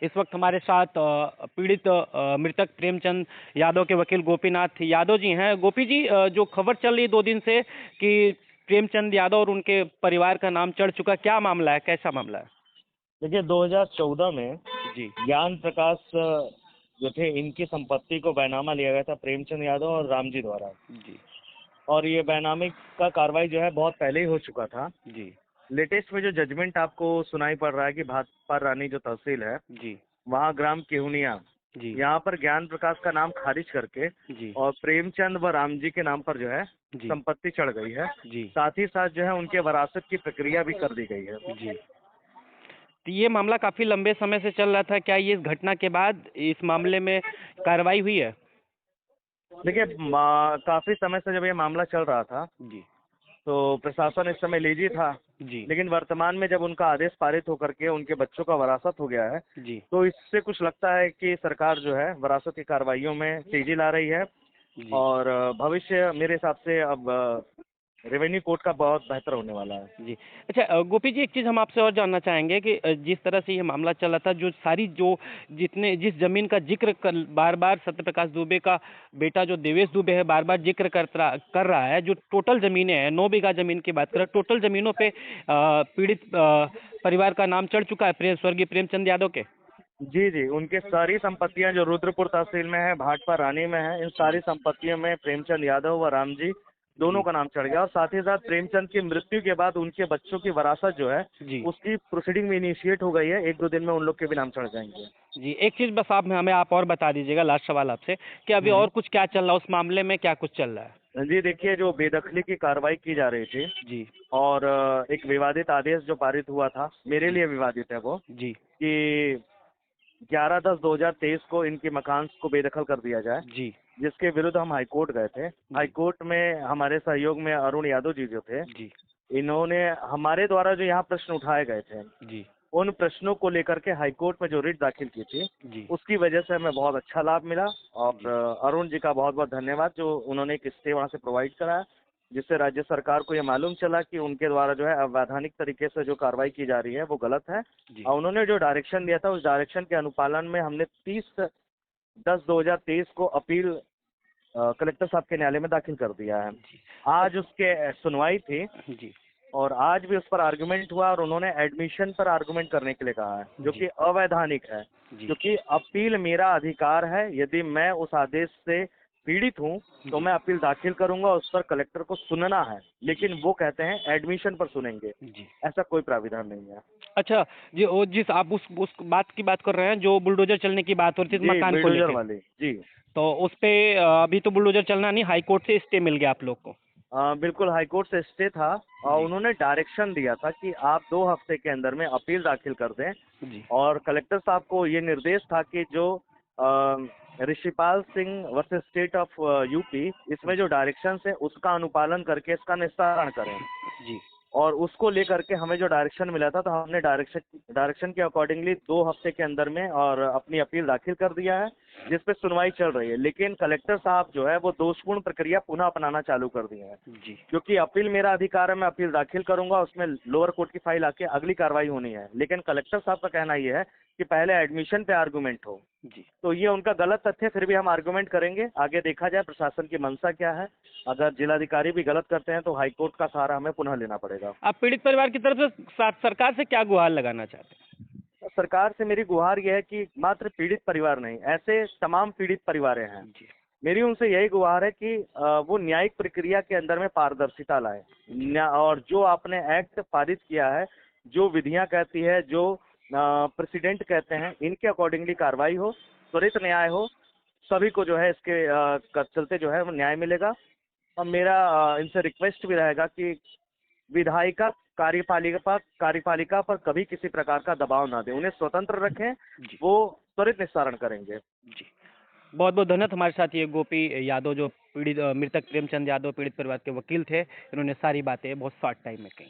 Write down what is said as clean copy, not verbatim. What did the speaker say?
इस वक्त हमारे साथ पीड़ित मृतक प्रेमचंद यादव के वकील गोपीनाथ यादव जी हैं। गोपी जी, जो खबर चल रही 2 दिन से कि प्रेमचंद यादव और उनके परिवार का नाम चढ़ चुका, क्या मामला है, कैसा मामला है? देखिए 2014 में जी ज्ञान प्रकाश जो थे, इनकी संपत्ति को बैनामा लिया गया था प्रेमचंद यादव और रामजी द्वारा। जी और ये बैनामी का कार्रवाई जो है बहुत पहले ही हो चुका था। जी लेटेस्ट में जो जजमेंट आपको सुनाई पड़ रहा है कि भाटपारा रानी जो तहसील है, जी वहाँ ग्राम केहुनिया, जी यहाँ पर ज्ञान प्रकाश का नाम खारिज करके जी और प्रेमचंद व रामजी के नाम पर जो है जी संपत्ति चढ़ गई है। जी साथ ही साथ जो है उनके वरासत की प्रक्रिया भी कर दी गई है। जी। तो ये मामला काफी लंबे समय से चल रहा था, क्या ये इस घटना के बाद इस मामले में कार्रवाई हुई है? देखिए काफी समय से जब ये मामला चल रहा था जी तो प्रशासन इस समय लेजी था। जी लेकिन वर्तमान में जब उनका आदेश पारित होकर के उनके बच्चों का वरासत हो गया है, जी तो इससे कुछ लगता है कि सरकार जो है वरासत की कार्रवाइयों में तेजी ला रही है। जी और भविष्य मेरे हिसाब से अब रेवेन्यू कोर्ट का बहुत बेहतर होने वाला है। जी। अच्छा, गोपी जी, एक चीज़ हम आपसे और जानना चाहेंगे कि जिस तरह से ये मामला चला था, जो जिस ज़मीन का ज़िक्र बार-बार सत्यप्रकाश दुबे का बेटा जो देवेश दुबे है बार-बार ज़िक्र कर रहा है, जो टोटल ज़मीनें हैं, 9 बीघा ज़मीन की बात करें, टोटल ज़मीनों पे पीड़ित परिवार का नाम चढ़ चुका है स्वर्गीय प्रेमचंद यादव के? जी जी, उनके सारी संपत्तियां जो रुद्रपुर तहसील में है, भाटपारा रानी में है, इन सारी जी, संपत्तियों में प्रेमचंद यादव व रामजी दोनों जी, का नाम चढ़ गया। और साथ ही साथ प्रेमचंद की मृत्यु के बाद उनके बच्चों की वरासत जो है जी। उसकी प्रोसीडिंग में इनिशिएट हो गई है। 1-2 दिन में उन लोग के भी नाम चढ़ जाएंगे। जी, एक चीज़ बस हमें आप और बता दीजिएगा, लास्ट सवाल आपसे, कि अभी हम्म। और कुछ क्या चल रहा है उस मामले में, क्या कुछ चल रहा है? जी देखिए, जो बेदखली की कार्रवाई की जा रही थी जी, और एक विवादित आदेश जो पारित हुआ था, मेरे जी, लिए विवादित है वो, जी, कि 11/10/2023 को इनके मकान को बेदखल कर दिया जाए, जी, जिसके विरुद्ध हम हाईकोर्ट गए थे। जी, हाईकोर्ट में हमारे सहयोग में अरुण यादव जी जो थे, जी, इन्होंने हमारे द्वारा जो यहाँ प्रश्न उठाए गए थे, जी, उन प्रश्नों को लेकर के हाईकोर्ट में जो रिट दाखिल की थी, जी, उसकी वजह से हमें बहुत अच्छा लाभ मिला। और जी, अरुण जी का बहुत बहुत धन्यवाद, जो उन्होंने एक स्टे वहाँ से प्रोवाइड कराया, जिससे राज्य सरकार को ये मालूम चला कि उनके द्वारा जो है अवैधानिक तरीके से जो कार्रवाई की जा रही है वो गलत है। जी, और उन्होंने जो डायरेक्शन दिया था, उस डायरेक्शन के अनुपालन में हमने 30/10/2023 को अपील कलेक्टर साहब के न्यायालय में दाखिल कर दिया है। जी, आज उसके सुनवाई थी जी, और आज भी उस पर आर्गुमेंट हुआ और उन्होंने एडमिशन पर आर्गुमेंट करने के लिए कहा है, जो जी, कि अवैधानिक है। जी, क्योंकि अपील मेरा अधिकार है, यदि मैं उस आदेश से पीड़ित हूँ तो जी, मैं अपील दाखिल करूंगा, उस पर कलेक्टर को सुनना है। लेकिन वो कहते हैं एडमिशन पर सुनेंगे, जी। ऐसा कोई प्राविधान नहीं है। अच्छा, जी, वो जिस आप उस बात की बात कर रहे हैं, जो बुलडोज़र चलने की बात हो रही थी जी, मकान को बिल्डोजर लेके, वाले जी। तो उस पे अभी तो बुलडोज़र चलना नहीं, हाई कोर्ट से स्टे मिल गया आप लोग को? बिल्कुल हाईकोर्ट से स्टे था और जी, उन्होंने डायरेक्शन दिया था कि आप 2 हफ्ते के अंदर में अपील दाखिल कर दें। जी, और कलेक्टर साहब को ये निर्देश था कि जो अ, Rishipal Singh versus state of UP, इसमें जो डायरेक्शंस है उसका अनुपालन करके इसका निस्तारण करें। जी, और उसको लेकर के हमें जो डायरेक्शन मिला था, तो हमने डायरेक्शन के अकॉर्डिंगली 2 हफ्ते के अंदर में और अपनी अपील दाखिल कर दिया है, जिस पे सुनवाई चल रही है। लेकिन कलेक्टर साहब जो है वो दोषपूर्ण प्रक्रिया पुनः अपनाना चालू कर दिए हैं। जी, क्योंकि अपील मेरा अधिकार है, मैं अपील दाखिल करूंगा, उसमें लोअर कोर्ट की फाइल आके अगली कार्रवाई होनी है। लेकिन कलेक्टर साहब का कहना यह है कि पहले एडमिशन पे आर्गुमेंट हो। जी। तो ये उनका गलत तथ्य है, फिर भी हम आर्गुमेंट करेंगे। आगे देखा जाए प्रशासन की मंशा क्या है। अगर जिलाधिकारी भी गलत करते हैं तो हाईकोर्ट का सहारा हमें पुनः लेना पड़ेगा। आप पीड़ित परिवार की तरफ से सरकार से क्या गुहार लगाना चाहते हैं? सरकार से मेरी गुहार यह है कि मात्र पीड़ित परिवार नहीं, ऐसे तमाम पीड़ित परिवारें हैं, जी, मेरी उनसे यही गुहार है कि वो न्यायिक प्रक्रिया के अंदर में पारदर्शिता लाए। और जो आपने एक्ट पारित किया है, जो विधियां कहती है, जो प्रेसिडेंट कहते हैं, इनके अकॉर्डिंगली कार्रवाई हो, त्वरित न्याय हो, सभी को जो है इसके चलते जो है वो न्याय मिलेगा। और मेरा इनसे रिक्वेस्ट भी रहेगा कि विधायिका कार्यपालिका पर कभी किसी प्रकार का दबाव ना दें, उन्हें स्वतंत्र रखें, जी, वो त्वरित निस्तारण करेंगे। जी। बहुत-बहुत धन्यवाद। हमारे साथ ये गोपी यादव, जो मृतक प्रेमचंद यादव पीड़ित परिवार के वकील थे। इन्होंने सारी बातें बहुत शॉर्ट टाइम में कही।